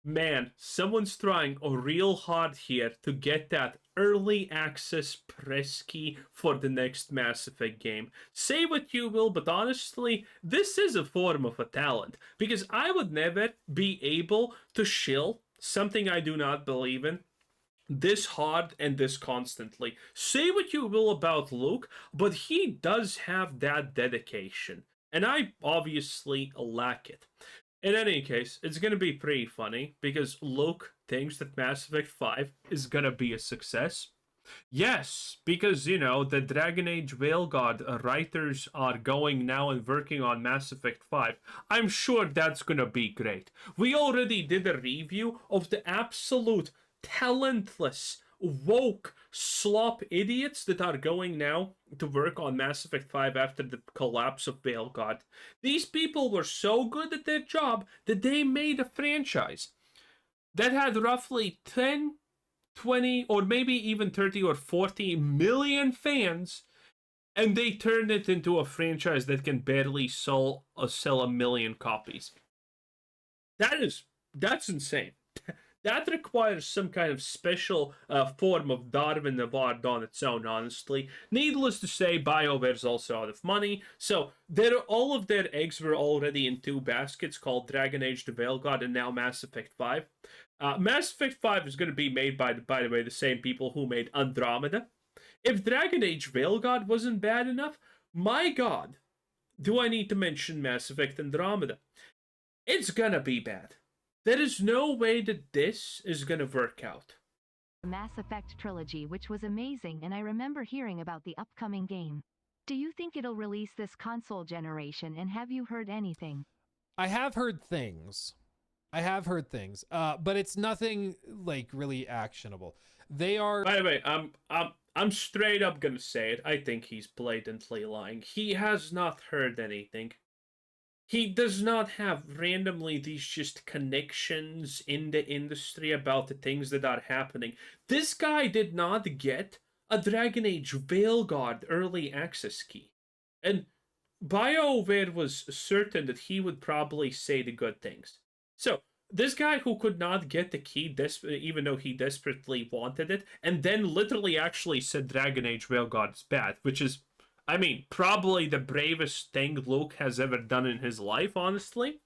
Man, someone's trying real hard here to get that early access press key for the next Mass Effect game. Say what you will, but honestly, this is a form of a talent. Because I would never be able to shill something I do not believe in this hard and this constantly. Say what you will about Luke, but he does have that dedication. And I obviously lack it. In any case, it's gonna be pretty funny because Luke thinks that Mass Effect 5 is gonna be a success. Yes, because the Dragon Age veilgaurd writers are going now and working on Mass Effect 5. I'm sure that's gonna be great. We already did a review of the absolute talentless, woke, slop idiots that are going now to work on Mass Effect 5 after the collapse of veilgaurd. These people were so good at their job that they made a franchise that had roughly 10, 20, or maybe even 30 or 40 million fans, and they turned it into a franchise that can barely sell a million copies. That's insane. That requires some kind of special form of Darwin Award on its own, honestly. Needless to say, BioWare's also out of money, so all of their eggs were already in two baskets called Dragon Age the Veilguard and now Mass Effect 5. Mass Effect 5 is going to be made by the way, the same people who made Andromeda. If Dragon Age Veilguard wasn't bad enough, my god, do I need to mention Mass Effect Andromeda? It's gonna be bad. There is no way that this is gonna work out. The Mass Effect trilogy, which was amazing, and I remember hearing about the upcoming game. Do you think it'll release this console generation, and have you heard anything? I have heard things. But it's nothing like really actionable. They are. By the way, I'm straight up gonna say it. I think he's blatantly lying. He has not heard anything. He does not have randomly these just connections in the industry about the things that are happening. This guy did not get a Dragon Age Veilguard early access key. And BioWare was certain that he would probably say the good things. So, this guy who could not get the key, even though he desperately wanted it, and then literally actually said Dragon Age Veilguard is bad, which is, I mean, probably the bravest thing Luke has ever done in his life, honestly.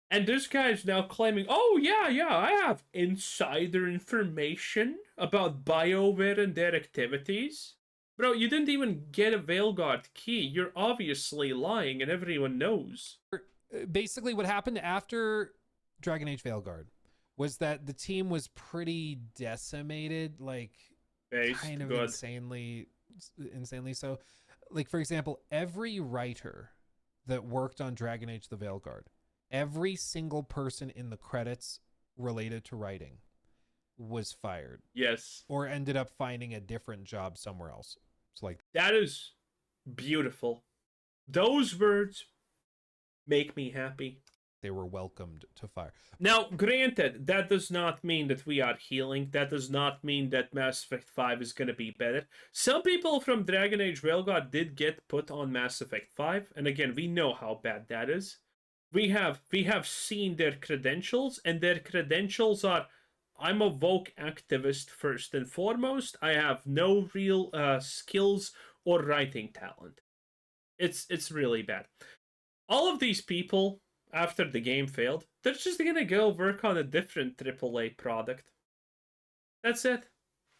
And this guy is now claiming, oh, yeah, I have insider information about BioWare and their activities. Bro, you didn't even get a Veilguard key. You're obviously lying, and everyone knows. Basically, what happened after Dragon Age Veilguard was that the team was pretty decimated, like kind of insanely so. Like, for example, every writer that worked on Dragon Age the Veilguard, every single person in the credits related to writing was fired. Yes. Or ended up finding a different job somewhere else. So, like, that is beautiful. Those words make me happy. They were welcomed to fire. Now, granted, that does not mean that we are healing. That does not mean that Mass Effect 5 is going to be better. Some people from Dragon Age Veilguard did get put on Mass Effect 5, and again, we know how bad that is. We have seen their credentials, and their credentials are, I'm a woke activist first and foremost. I have no real skills or writing talent. It's really bad. All of these people, after the game failed, they're just gonna go work on a different AAA product. That's it.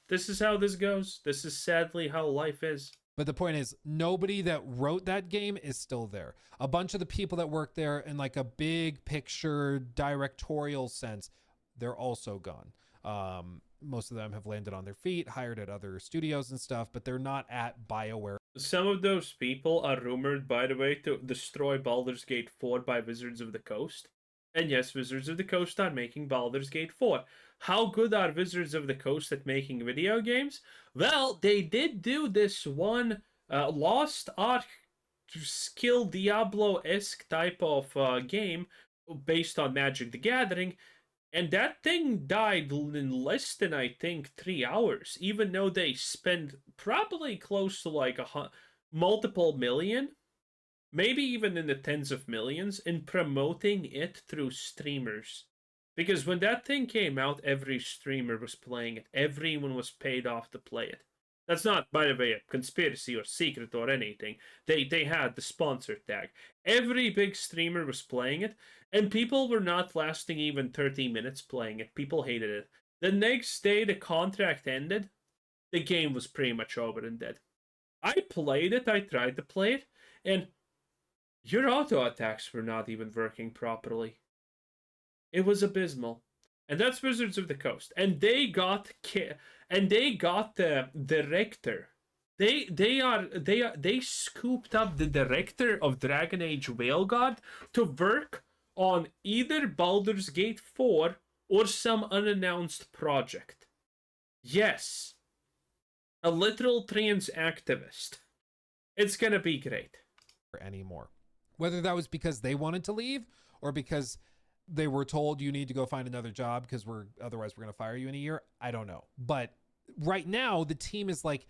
This is how this goes. This is sadly how life is. But the point is, nobody that wrote that game is still there. A bunch of the people that work there in like a big picture directorial sense, they're also gone. Most of them have landed on their feet, hired at other studios and stuff, but they're not at BioWare. Some of those people are rumored, by the way, to destroy Baldur's Gate 4 by Wizards of the Coast. And yes, Wizards of the Coast are making Baldur's Gate 4. How good are Wizards of the Coast at making video games? Well, they did do this one Lost Ark skill Diablo-esque type of game based on Magic the Gathering. And that thing died in less than, I think, 3 hours, even though they spent probably close to like multiple million, maybe even in the tens of millions, in promoting it through streamers. Because when that thing came out, every streamer was playing it. Everyone was paid off to play it. That's not, by the way, a conspiracy or secret or anything. They had the sponsor tag. Every big streamer was playing it, and people were not lasting even 30 minutes playing it. People hated it. The next day the contract ended, the game was pretty much over and dead. I played it, I tried to play it, and your auto attacks were not even working properly. It was abysmal. And that's Wizards of the Coast. And they got the director. They scooped up the director of Dragon Age veilgaurd to work on either Baldur's Gate 4 or some unannounced project. Yes. A literal trans activist. It's gonna be great. Anymore. Whether that was because they wanted to leave or because they were told you need to go find another job because otherwise we're going to fire you in a year, I don't know. But right now the team is like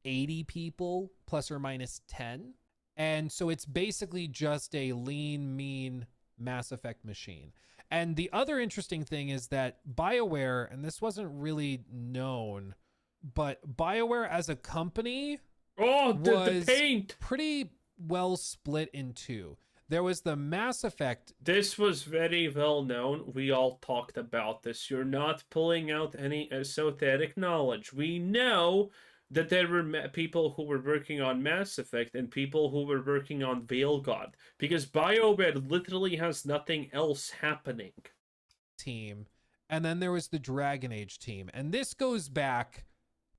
80 people plus or minus 10. And so it's basically just a lean, mean Mass Effect machine. And the other interesting thing is that BioWare, and this wasn't really known, but BioWare as a company the paint pretty well split in two. There was the Mass Effect. This was very well known. We all talked about this. You're not pulling out any esoteric knowledge. We know that there were people who were working on Mass Effect and people who were working on veilgaurd, because BioWare literally has nothing else happening. Team. And then there was the Dragon Age team. And this goes back...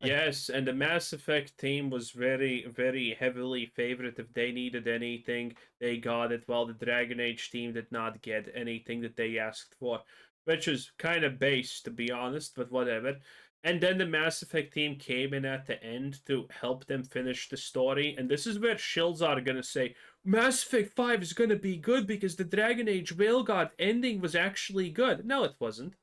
Yes, and the Mass Effect team was very, very heavily favored. If they needed anything, they got it, while the Dragon Age team did not get anything that they asked for, which is kind of base, to be honest, but whatever. And then the Mass Effect team came in at the end to help them finish the story, and this is where shills are gonna say, Mass Effect 5 is gonna be good because the Dragon Age veilgaurd ending was actually good. No, it wasn't.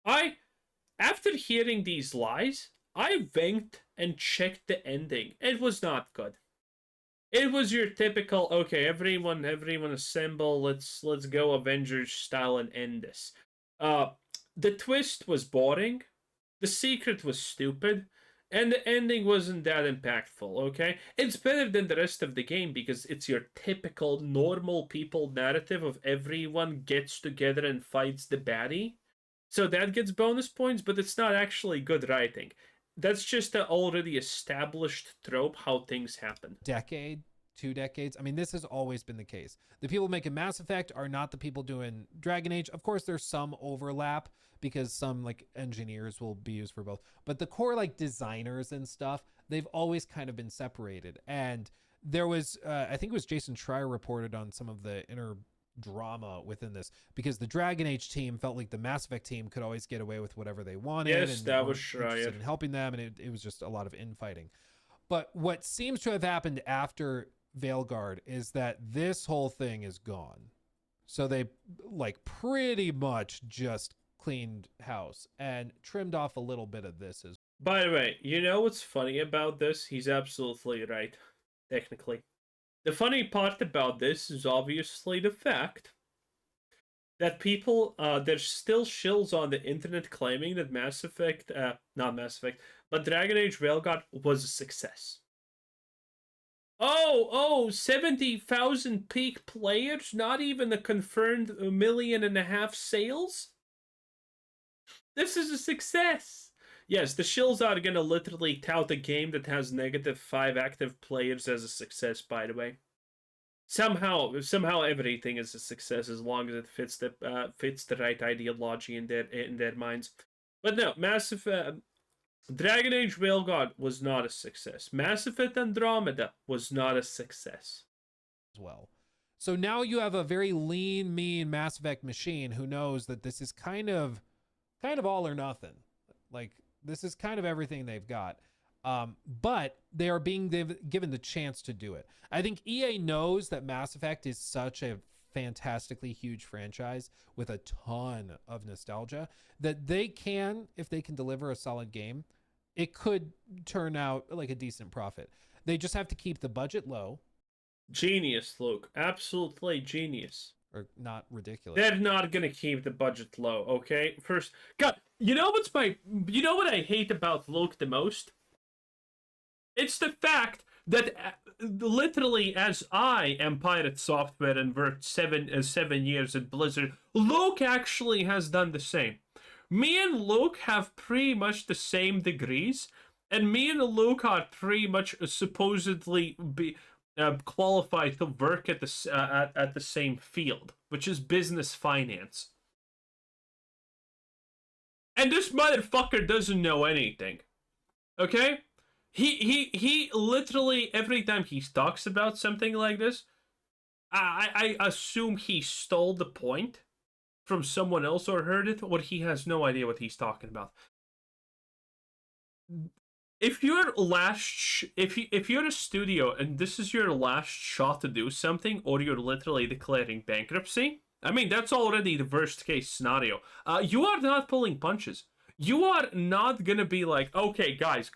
After hearing these lies, I went and checked the ending. It was not good. It was your typical, okay, everyone assemble, let's go Avengers style and end this. The twist was boring, the secret was stupid, and the ending wasn't that impactful, okay? It's better than the rest of the game because it's your typical normal people narrative of everyone gets together and fights the baddie. So that gets bonus points, but it's not actually good writing. That's just an already established trope how things happen. Decade, 2 decades. I mean, this has always been the case. The people making Mass Effect are not the people doing Dragon Age. Of course, there's some overlap because some like engineers will be used for both. But the core like designers and stuff, they've always kind of been separated. And there was, I think it was Jason Schreier reported on some of the inner drama within this because the Dragon Age team felt like the Mass Effect team could always get away with whatever they wanted. Yes, and that was Schreier. In helping them, and it was just a lot of infighting. But what seems to have happened after veilgaurd is that this whole thing is gone. So they like pretty much just cleaned house and trimmed off a little bit of this as. By the way, you know what's funny about this? He's absolutely right, technically. The funny part about this is obviously the fact that people, there's still shills on the internet claiming that Mass Effect, not Mass Effect, but Dragon Age veilgaurd was a success. 70,000 peak players, not even a confirmed 1.5 million sales? This is a success! Yes, the shills are gonna literally tout a game that has -5 active players as a success, by the way. Somehow everything is a success as long as it fits the right ideology in their minds. But no, Dragon Age veilgaurd was not a success. Mass Effect Andromeda was not a success. As well. So now you have a very lean, mean Mass Effect machine who knows that this is kind of all or nothing. Like, this is kind of everything they've got. But they are being given the chance to do it. I think EA knows that Mass Effect is such a fantastically huge franchise with a ton of nostalgia that they can, if they can deliver a solid game, it could turn out like a decent profit. They just have to keep the budget low. Genius, Luke. Absolutely genius. or not ridiculous. They're not gonna keep the budget low, okay? First, God, you know what I hate about Luke the most? It's the fact that literally, as I am Pirate Software and worked 7 years at Blizzard, Luke actually has done the same. Me and Luke have pretty much the same degrees, and me and Luke are pretty much supposedly qualified to work at the same field, which is business finance. And this motherfucker doesn't know anything. Okay? He literally, every time he talks about something like this, I assume he stole the point from someone else or heard it, or he has no idea what he's talking about. If you're if you're a studio and this is your last shot to do something, or you're literally declaring bankruptcy, I mean, that's already the worst case scenario. You are not pulling punches. You are not gonna be like, okay, guys,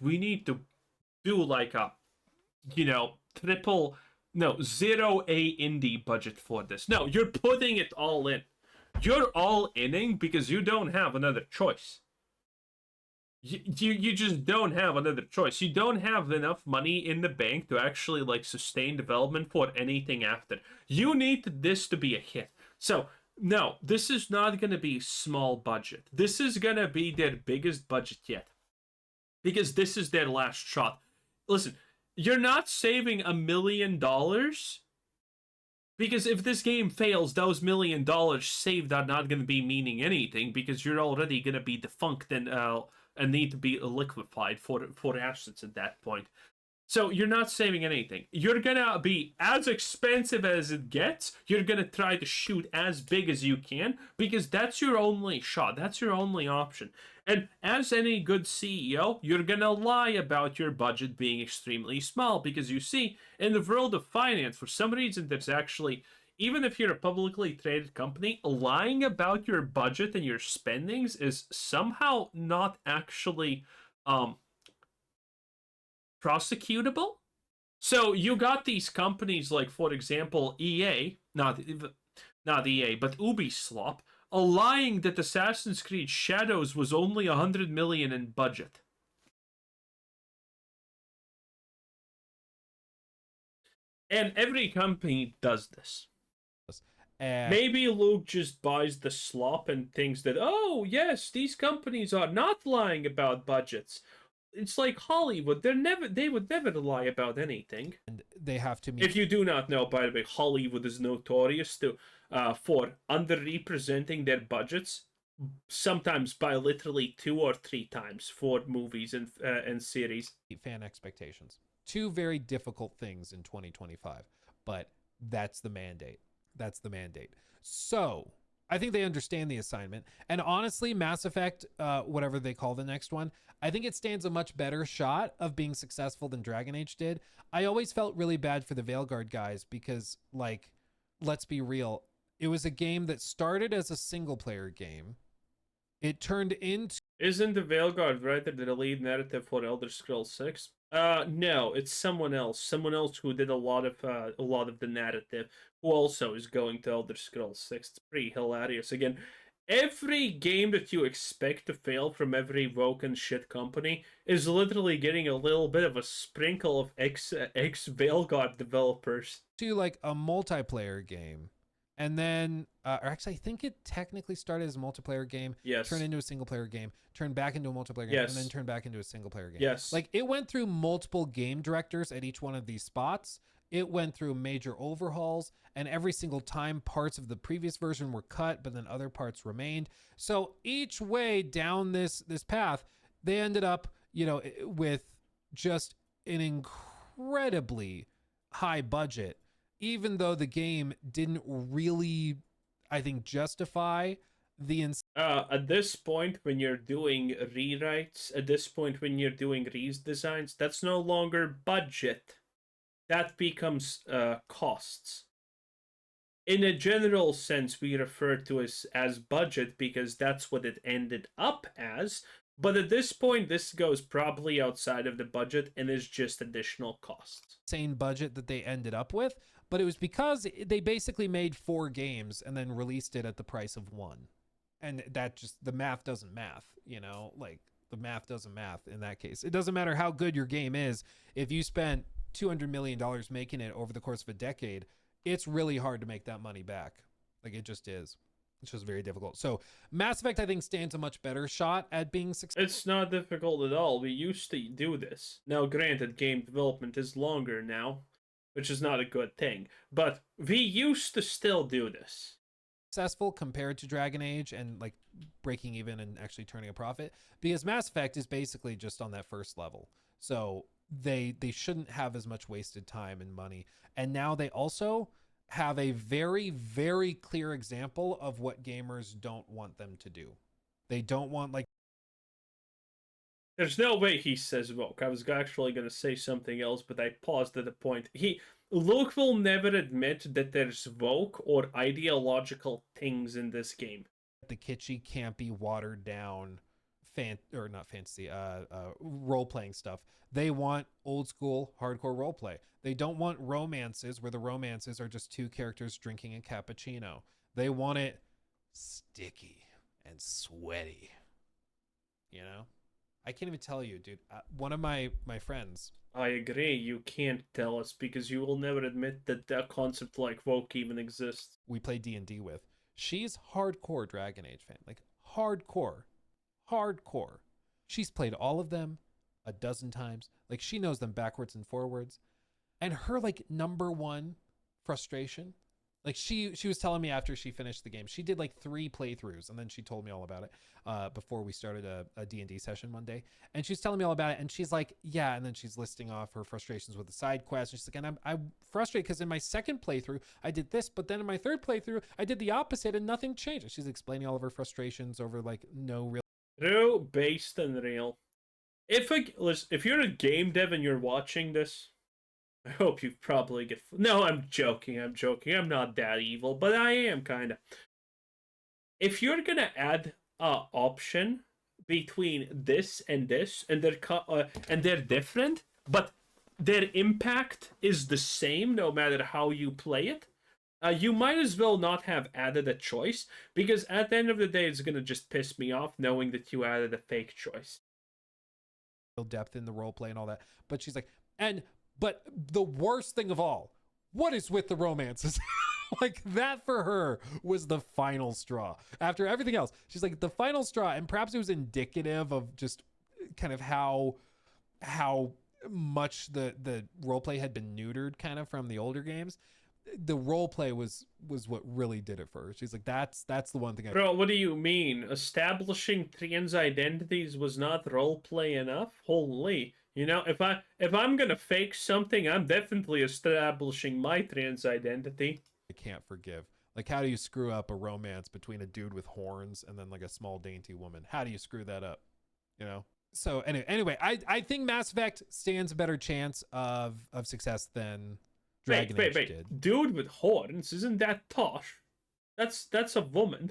we need to do like a, zero A indie budget for this. No, you're putting it all in. You're all inning because you don't have another choice. You just don't have another choice. You don't have enough money in the bank to actually like sustain development for anything after. You need this to be a hit. So no, this is not going to be small budget. This is going to be their biggest budget yet. Because this is their last shot. Listen, you're not saving $1 million. Because if this game fails, those $1 million saved are not going to be meaning anything. Because you're already going to be defunct and need to be liquefied for assets at that point. So you're not saving anything. You're gonna be as expensive as it gets. You're gonna try to shoot as big as you can because that's your only shot. That's your only option. And as any good CEO, you're gonna lie about your budget being extremely small because you see, in the world of finance, for some reason, there's actually, even if you're a publicly traded company, lying about your budget and your spendings is somehow not actually prosecutable. So you got these companies like, for example, EA, not EA, but Ubisoft, lying that Assassin's Creed Shadows was only $100 million in budget. And every company does this. Maybe Luke just buys the slop and thinks that, oh yes, these companies are not lying about budgets. It's like Hollywood. They would never lie about anything. And they have to meet. If you do not know, by the way, Hollywood is notorious for underrepresenting their budgets, sometimes by literally 2 or 3 times for movies and series. Fan expectations. 2 very difficult things in 2025, but that's the mandate. So I think they understand the assignment. And honestly, Mass Effect, whatever they call the next one, I think it stands a much better shot of being successful than Dragon Age did. I always felt really bad for the veilgaurd guys because, like, let's be real, it was a game that started as a single-player game. It turned into... Isn't the veilgaurd writer the lead narrative for Elder Scrolls 6? No, it's someone else. Someone else who did a lot of the narrative, who also is going to Elder Scrolls 6. It's pretty hilarious. Again, every game that you expect to fail from every woken shit company is literally getting a little bit of a sprinkle of ex veilgaurd developers. To like a multiplayer game. And then, or actually, I think it technically started as a multiplayer game, yes, turned into a single-player game, turned back into a multiplayer game, yes, and then turned back into a single-player game. Yes. Like, it went through multiple game directors at each one of these spots. It went through major overhauls, and every single time parts of the previous version were cut, but then other parts remained. So each way down this path, they ended up, with just an incredibly high budget, even though the game didn't really, I think, justify the... At this point, when you're doing rewrites, at this point, when you're doing redesigns, that's no longer budget. That becomes costs. In a general sense, we refer to it as budget because that's what it ended up as. But at this point, this goes probably outside of the budget and is just additional costs. Same budget that they ended up with, but it was because they basically made 4 games and then released it at the price of 1. And that just, the math doesn't math, you know, like the math doesn't math in that case. It doesn't matter how good your game is. If you spent $200 million making it over the course of a decade, it's really hard to make that money back. Like it just is. It's just very difficult. So Mass Effect, I think, stands a much better shot at being successful. It's not difficult at all. We used to do this. Now, granted, game development is longer now, which is not a good thing. But we used to still do this. Successful compared to Dragon Age and like breaking even and actually turning a profit, because Mass Effect is basically just on that first level. So they shouldn't have as much wasted time and money. And now they also have a very, very clear example of what gamers don't want them to do. They don't want, like... There's no way he says woke. I was actually going to say something else, but I paused at a point. Luke will never admit that there's woke or ideological things in this game. The kitschy, campy, watered down role-playing stuff. They want old school hardcore roleplay. They don't want romances where the romances are just 2 characters drinking a cappuccino. They want it sticky and sweaty. You know? I can't even tell you, dude. One of my friends... I agree. You can't tell us because you will never admit that that concept like woke even exists. We play D&D with. She's hardcore Dragon Age fan. Like, hardcore. Hardcore. She's played all of them a dozen times. Like, she knows them backwards and forwards. And her, like, number one frustration, like, she was telling me after she finished the game, she did like 3 playthroughs, and then she told me all about it before we started a D&D session one day. And she's telling me all about it, and she's like, yeah, and then she's listing off her frustrations with the side quests. And she's like, and I'm frustrated because in my second playthrough, I did this, but then in my third playthrough, I did the opposite, and nothing changed. And she's explaining all of her frustrations over, like, no real... True, based and real. If you're a game dev and you're watching this, I hope you probably get... No, I'm joking. I'm not that evil, but I am kind of. If you're gonna add a option between this, and they're different, but their impact is the same no matter how you play it, you might as well not have added a choice, because at the end of the day, it's gonna just piss me off knowing that you added a fake choice. Depth in the roleplay and all that. But she's like, but the worst thing of all, what is with the romances? Like, that for her was the final straw. After everything else, she's like, the final straw, and perhaps it was indicative of just kind of how much the roleplay had been neutered kind of from the older games. The roleplay was what really did it for her. She's like, that's the one thing. Bro, what do you mean? Establishing trans identities was not roleplay enough? Holy. You know, if I'm gonna fake something, I'm definitely establishing my trans identity. I can't forgive. Like, how do you screw up a romance between a dude with horns and then like a small dainty woman? How do you screw that up? You know? So anyway, I think Mass Effect stands a better chance of success than Dragon Age did. Dude with horns, isn't that Tosh? That's a woman.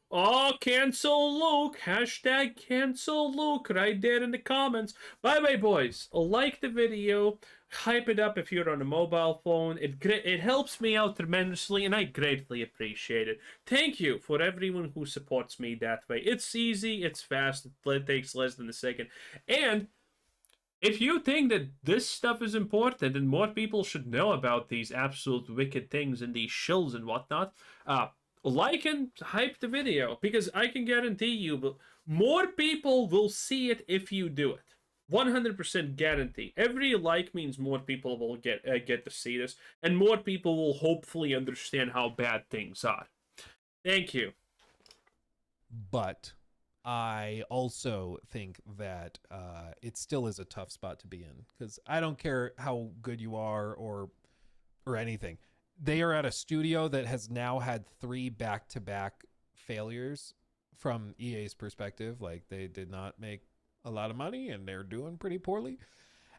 Oh, cancel Luke. Hashtag cancel Luke right there in the comments. By the way, boys, like the video. Hype it up if you're on a mobile phone. It helps me out tremendously, and I greatly appreciate it. Thank you for everyone who supports me that way. It's easy, it's fast, it takes less than a second. And if you think that this stuff is important and more people should know about these absolute wicked things and these shills and whatnot, like and hype the video, because I can guarantee you more people will see it if you do it. 100% guarantee. Every like means more people will get to see this, and more people will hopefully understand how bad things are. Thank you. But I also think that it still is a tough spot to be in, because I don't care how good you are or anything. They are at a studio that has now had 3 back-to-back failures from EA's perspective. Like, they did not make a lot of money and they're doing pretty poorly.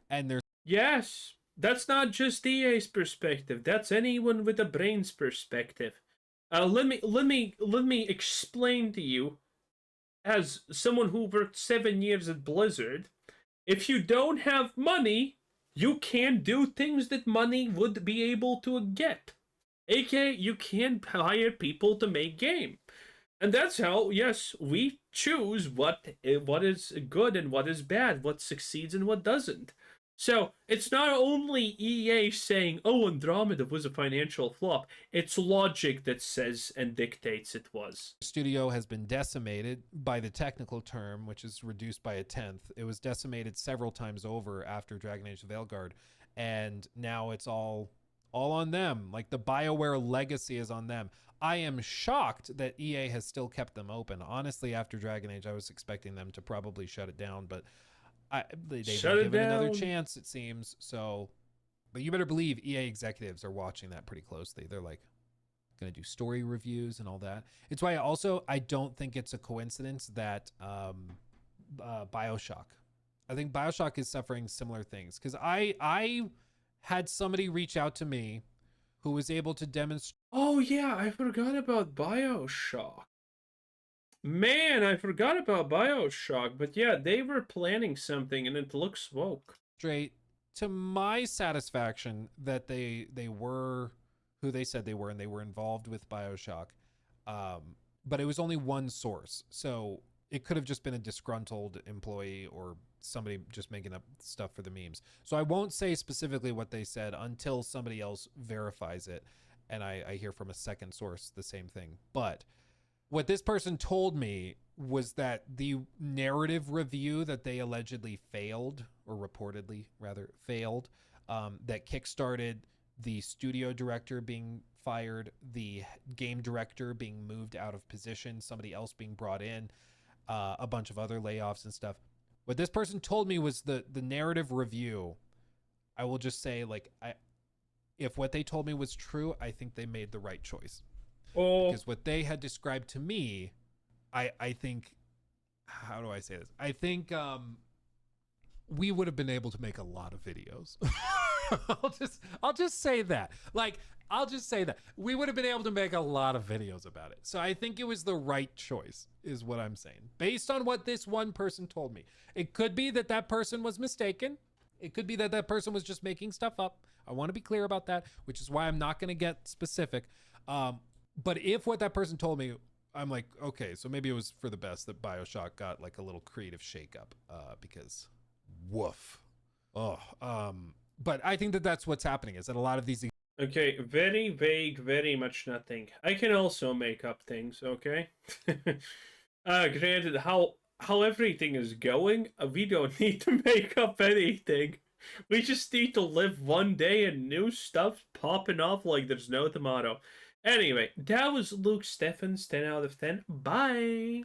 And there's... Yes, that's not just EA's perspective. That's anyone with a brain's perspective. Let me explain to you, as someone who worked 7 years at Blizzard, if you don't have money, you can do things that money would be able to get. AKA, you can hire people to make game. And that's how, yes, we choose what is good and what is bad, what succeeds and what doesn't. So it's not only EA saying, "Oh, Andromeda was a financial flop." It's logic that says and dictates it was. Studio has been decimated by the technical term, which is reduced by a tenth. It was decimated several times over after Dragon Age Veilguard, and now it's all on them. Like, the BioWare legacy is on them. I am shocked that EA has still kept them open. Honestly, after Dragon Age, I was expecting them to probably shut it down, but they've been given another chance, it seems. So, but you better believe EA executives are watching that pretty closely. They're like going to do story reviews and all that. It's why I don't think it's a coincidence that BioShock. I think BioShock is suffering similar things, because I had somebody reach out to me who was able to demonstrate. Oh yeah, I forgot about BioShock. Man, I forgot about BioShock, but yeah, they were planning something and it looks woke. Straight to my satisfaction that they were who they said they were, and they were involved with BioShock. But it was only one source. So it could have just been a disgruntled employee or somebody just making up stuff for the memes. So I won't say specifically what they said until somebody else verifies it and I hear from a second source the same thing. But what this person told me was that the narrative review that they allegedly failed, or reportedly rather failed, that kickstarted the studio director being fired, the game director being moved out of position, somebody else being brought in, a bunch of other layoffs and stuff. What this person told me was the narrative review. I will just say, like, if what they told me was true, I think they made the right choice. Oh. Because what they had described to me, I think, how do I say this? I think we would have been able to make a lot of videos. I'll just say that. Like, I'll just say that. We would have been able to make a lot of videos about it. So I think it was the right choice, is what I'm saying. Based on what this one person told me. It could be that that person was mistaken. It could be that that person was just making stuff up. I want to be clear about that, which is why I'm not going to get specific. But if what that person told me, I'm like, okay, so maybe it was for the best that BioShock got like a little creative shakeup, because woof. But I think that that's what's happening, is that a lot of these. Okay, very vague, very much nothing. I can also make up things, okay? Granted, how everything is going, we don't need to make up anything. We just need to live one day and new stuff popping off like there's no tomorrow. Anyway, that was Luke Steffens, 10 out of 10. Bye!